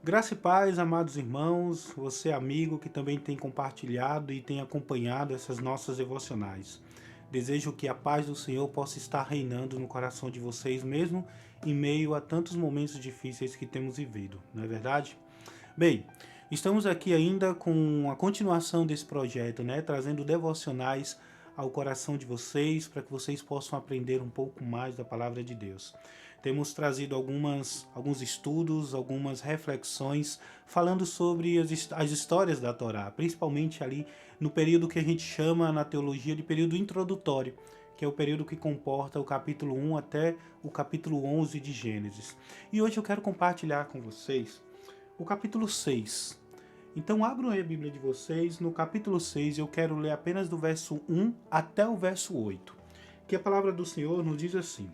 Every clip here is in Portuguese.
Graça e paz, amados irmãos, você amigo que também tem compartilhado e tem acompanhado essas nossas devocionais. Desejo que a paz do Senhor possa estar reinando no coração de vocês, mesmo em meio a tantos momentos difíceis que temos vivido, não é verdade? Bem, estamos aqui ainda com a continuação desse projeto, né? Trazendo devocionais ao coração de vocês para que vocês possam aprender um pouco mais da palavra de Deus. Temos trazido alguns estudos, algumas reflexões falando sobre as histórias da Torá, principalmente ali no período que a gente chama na teologia de período introdutório, que é o período que comporta o capítulo 1 até o capítulo 11 de Gênesis. E hoje eu quero compartilhar com vocês o capítulo 6. Então abram aí a Bíblia de vocês, no capítulo 6 eu quero ler apenas do verso 1 até o verso 8, que a palavra do Senhor nos diz assim: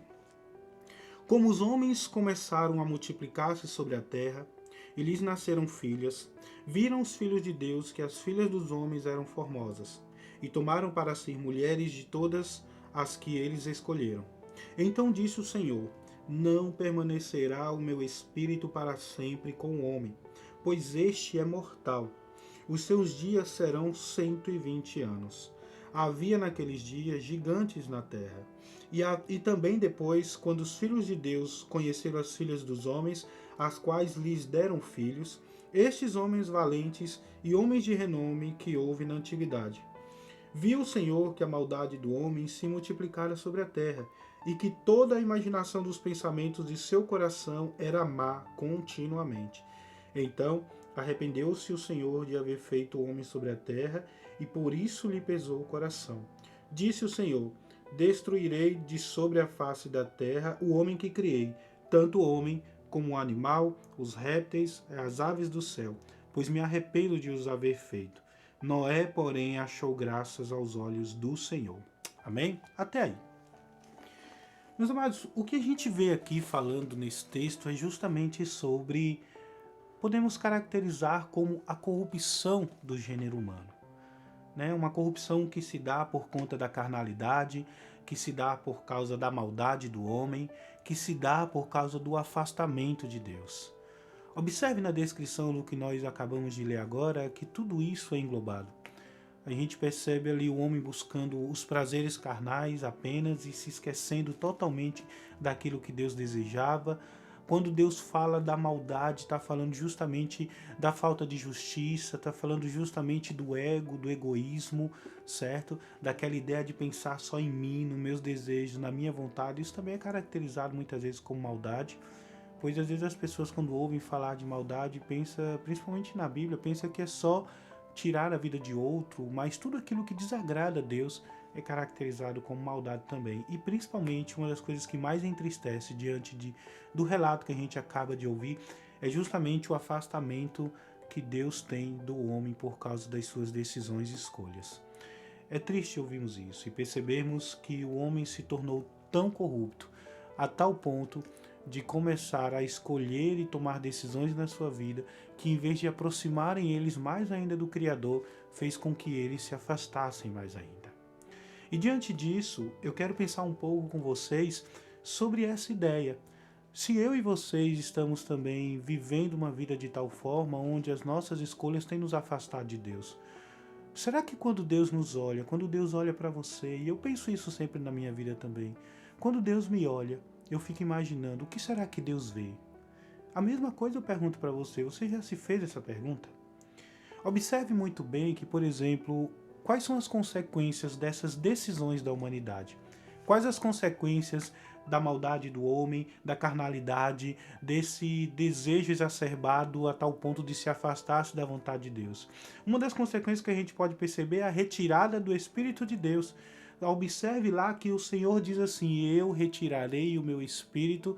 Como os homens começaram a multiplicar-se sobre a terra, e lhes nasceram filhas, viram os filhos de Deus que as filhas dos homens eram formosas, e tomaram para si mulheres de todas as que eles escolheram. Então disse o Senhor: Não permanecerá o meu espírito para sempre com o homem, pois este é mortal. Os seus dias serão 120 anos. Havia naqueles dias gigantes na terra. E também depois, quando os filhos de Deus conheceram as filhas dos homens, as quais lhes deram filhos, estes homens valentes e homens de renome que houve na antiguidade. Viu o Senhor que a maldade do homem se multiplicara sobre a terra, e que toda a imaginação dos pensamentos de seu coração era má continuamente. Então arrependeu-se o Senhor de haver feito o homem sobre a terra, e por isso lhe pesou o coração. Disse o Senhor: Destruirei de sobre a face da terra o homem que criei, tanto o homem como o animal, os répteis, as aves do céu, pois me arrependo de os haver feito. Noé, porém, achou graças aos olhos do Senhor. Amém? Até aí. Meus amados, o que a gente vê aqui falando nesse texto é justamente sobre, podemos caracterizar como a corrupção do gênero humano. Né? Uma corrupção que se dá por conta da carnalidade, que se dá por causa da maldade do homem, que se dá por causa do afastamento de Deus. Observe na descrição do que nós acabamos de ler agora que tudo isso é englobado. A gente percebe ali o homem buscando os prazeres carnais apenas e se esquecendo totalmente daquilo que Deus desejava. Quando Deus fala da maldade, está falando justamente da falta de justiça, está falando justamente do ego, do egoísmo, certo? Daquela ideia de pensar só em mim, nos meus desejos, na minha vontade. Isso também é caracterizado muitas vezes como maldade, pois às vezes as pessoas quando ouvem falar de maldade, pensa, principalmente na Bíblia, pensa que é só tirar a vida de outro, mas tudo aquilo que desagrada a Deus é caracterizado como maldade também. E principalmente uma das coisas que mais entristece do relato que a gente acaba de ouvir é justamente o afastamento que Deus tem do homem por causa das suas decisões e escolhas. É triste ouvirmos isso e percebermos que o homem se tornou tão corrupto a tal ponto de começar a escolher e tomar decisões na sua vida que, em vez de aproximarem eles mais ainda do Criador, fez com que eles se afastassem mais ainda. E diante disso, eu quero pensar um pouco com vocês sobre essa ideia. Se eu e vocês estamos também vivendo uma vida de tal forma onde as nossas escolhas têm nos afastado de Deus, será que quando Deus nos olha, quando Deus olha para você, e eu penso isso sempre na minha vida também, quando Deus me olha, eu fico imaginando, o que será que Deus vê? A mesma coisa eu pergunto para você, você já se fez essa pergunta? Observe muito bem que, por exemplo, quais são as consequências dessas decisões da humanidade? Quais as consequências da maldade do homem, da carnalidade, desse desejo exacerbado a tal ponto de se afastar da vontade de Deus? Uma das consequências que a gente pode perceber é a retirada do Espírito de Deus. Observe lá que o Senhor diz assim: Eu retirarei o meu Espírito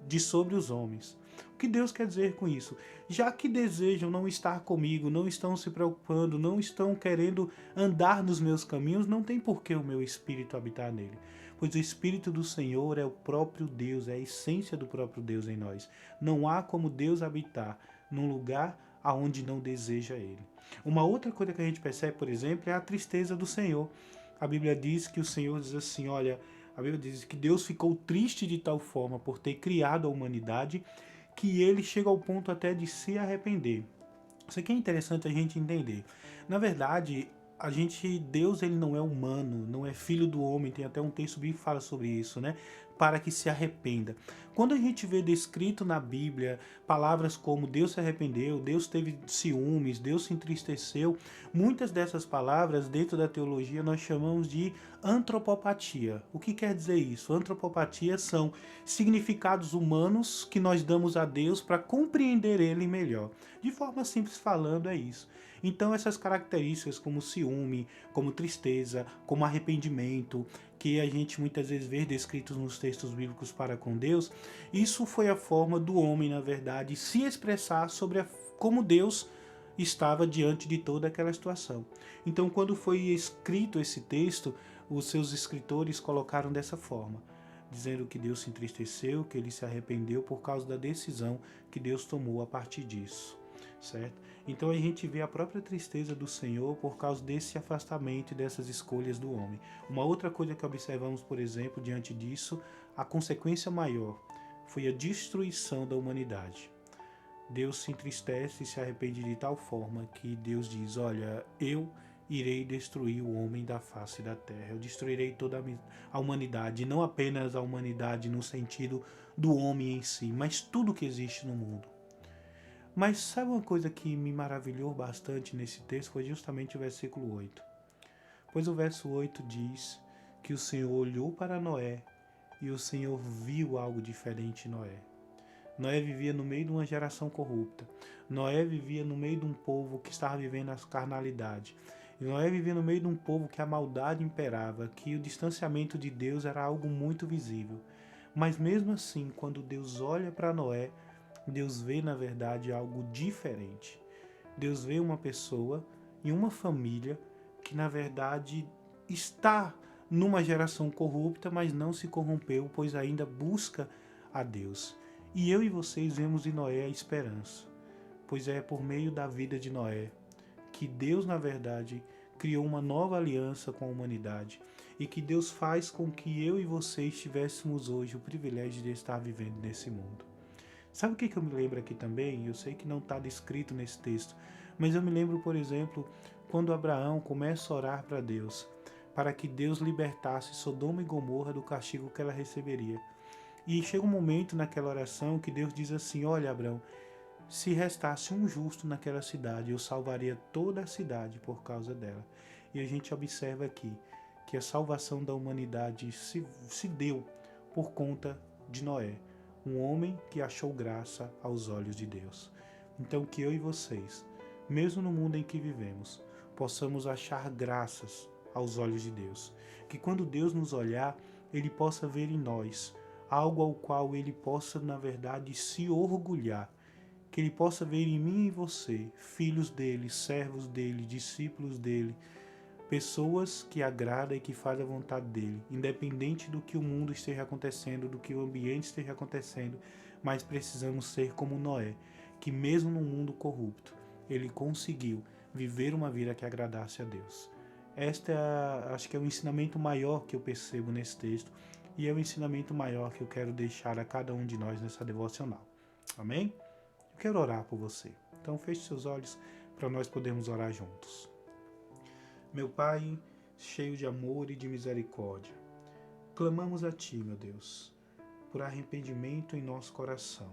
de sobre os homens. O que Deus quer dizer com isso? Já que desejam não estar comigo, não estão se preocupando, não estão querendo andar nos meus caminhos, não tem por que o meu Espírito habitar nele. Pois o Espírito do Senhor é o próprio Deus, é a essência do próprio Deus em nós. Não há como Deus habitar num lugar aonde não deseja Ele. Uma outra coisa que a gente percebe, por exemplo, é a tristeza do Senhor. A Bíblia diz que o Senhor diz assim, olha, a Bíblia diz que Deus ficou triste de tal forma por ter criado a humanidade que ele chega ao ponto até de se arrepender. Isso aqui é interessante a gente entender. Na verdade, Deus ele não é humano, não é filho do homem, tem até um texto bíblico que fala sobre isso, né? Para que se arrependa. Quando a gente vê descrito na Bíblia palavras como Deus se arrependeu, Deus teve ciúmes, Deus se entristeceu, muitas dessas palavras dentro da teologia nós chamamos de antropopatia. O que quer dizer isso? Antropopatia são significados humanos que nós damos a Deus para compreender ele melhor. De forma simples falando, é isso. Então essas características como ciúme, como tristeza, como arrependimento, que a gente muitas vezes vê descritos nos textos bíblicos para com Deus, isso foi a forma do homem, na verdade, se expressar sobre como Deus estava diante de toda aquela situação. Então, quando foi escrito esse texto, os seus escritores colocaram dessa forma, dizendo que Deus se entristeceu, que ele se arrependeu por causa da decisão que Deus tomou a partir disso, certo? Então a gente vê a própria tristeza do Senhor por causa desse afastamento e dessas escolhas do homem. Uma outra coisa que observamos, por exemplo, diante disso, a consequência maior foi a destruição da humanidade. Deus se entristece e se arrepende de tal forma que Deus diz, olha, eu irei destruir o homem da face da terra. Eu destruirei toda a humanidade, não apenas a humanidade no sentido do homem em si, mas tudo que existe no mundo. Mas sabe uma coisa que me maravilhou bastante nesse texto? Foi justamente o versículo 8. Pois o verso 8 diz que o Senhor olhou para Noé e o Senhor viu algo diferente em Noé. Noé vivia no meio de uma geração corrupta. Noé vivia no meio de um povo que estava vivendo a carnalidade. E Noé vivia no meio de um povo que a maldade imperava, que o distanciamento de Deus era algo muito visível. Mas mesmo assim, quando Deus olha para Noé, Deus vê, na verdade, algo diferente. Deus vê uma pessoa e uma família que, na verdade, está numa geração corrupta, mas não se corrompeu, pois ainda busca a Deus. E eu e vocês vemos em Noé a esperança, pois é por meio da vida de Noé que Deus, na verdade, criou uma nova aliança com a humanidade e que Deus faz com que eu e vocês tivéssemos hoje o privilégio de estar vivendo nesse mundo. Sabe o que eu me lembro aqui também? Eu sei que não está descrito nesse texto, mas eu me lembro, por exemplo, quando Abraão começa a orar para Deus, para que Deus libertasse Sodoma e Gomorra do castigo que ela receberia. E chega um momento naquela oração que Deus diz assim, olha Abraão, se restasse um justo naquela cidade, eu salvaria toda a cidade por causa dela. E a gente observa aqui que a salvação da humanidade se deu por conta de Noé, um homem que achou graça aos olhos de Deus. Então que eu e vocês, mesmo no mundo em que vivemos, possamos achar graças aos olhos de Deus. Que quando Deus nos olhar, Ele possa ver em nós algo ao qual Ele possa, na verdade, se orgulhar. Que Ele possa ver em mim e você, filhos dEle, servos dEle, discípulos dEle, pessoas que agradam e que fazem a vontade dEle, independente do que o mundo esteja acontecendo, do que o ambiente esteja acontecendo, mas precisamos ser como Noé, que mesmo no mundo corrupto, ele conseguiu viver uma vida que agradasse a Deus. Acho que é o ensinamento maior que eu percebo nesse texto, e é o ensinamento maior que eu quero deixar a cada um de nós nessa devocional. Amém? Eu quero orar por você. Então feche seus olhos para nós podermos orar juntos. Meu Pai, cheio de amor e de misericórdia, clamamos a Ti, meu Deus, por arrependimento em nosso coração.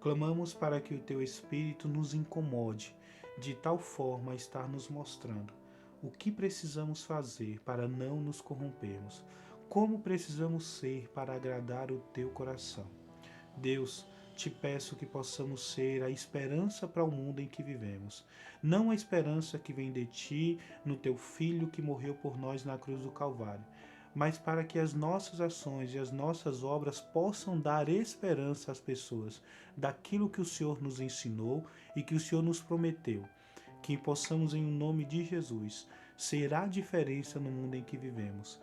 Clamamos para que o Teu Espírito nos incomode, de tal forma a estar nos mostrando o que precisamos fazer para não nos corrompermos, como precisamos ser para agradar o Teu coração. Deus, te peço que possamos ser a esperança para o mundo em que vivemos. Não a esperança que vem de Ti, no Teu Filho que morreu por nós na cruz do Calvário, mas para que as nossas ações e as nossas obras possam dar esperança às pessoas daquilo que o Senhor nos ensinou e que o Senhor nos prometeu. Que possamos, em nome de Jesus, ser a diferença no mundo em que vivemos.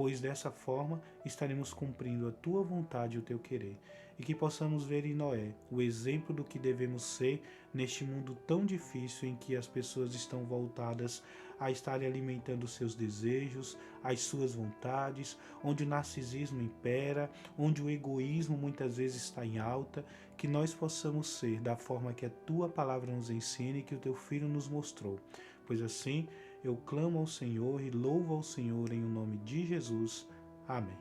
pois dessa forma estaremos cumprindo a tua vontade e o teu querer. E que possamos ver em Noé o exemplo do que devemos ser neste mundo tão difícil em que as pessoas estão voltadas a estarem alimentando seus desejos, as suas vontades, onde o narcisismo impera, onde o egoísmo muitas vezes está em alta, que nós possamos ser da forma que a tua palavra nos ensina e que o teu Filho nos mostrou. Pois assim, eu clamo ao Senhor e louvo ao Senhor em o nome de Jesus. Amém.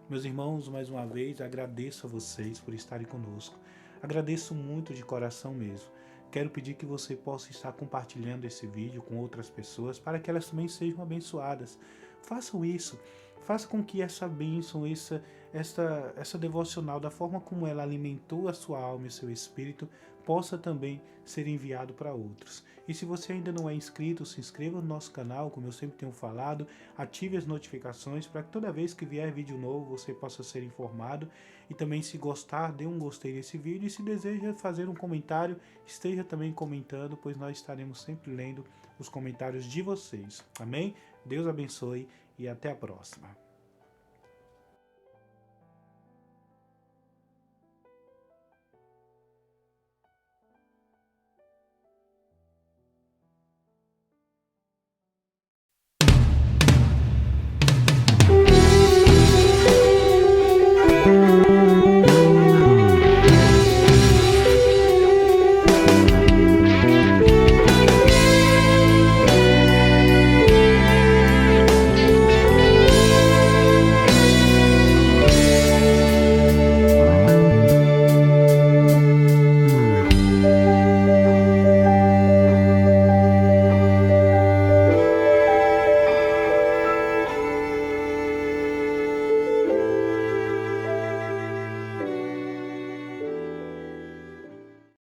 Meus irmãos, mais uma vez agradeço a vocês por estarem conosco. Agradeço muito de coração mesmo. Quero pedir que você possa estar compartilhando esse vídeo com outras pessoas para que elas também sejam abençoadas. Façam isso. Faça com que essa bênção, essa devocional, da forma como ela alimentou a sua alma e o seu espírito, possa também ser enviado para outros. E se você ainda não é inscrito, se inscreva no nosso canal, como eu sempre tenho falado, ative as notificações para que toda vez que vier vídeo novo você possa ser informado. E também, se gostar, dê um gostei nesse vídeo, e se deseja fazer um comentário, esteja também comentando, pois nós estaremos sempre lendo os comentários de vocês. Amém? Deus abençoe e até a próxima.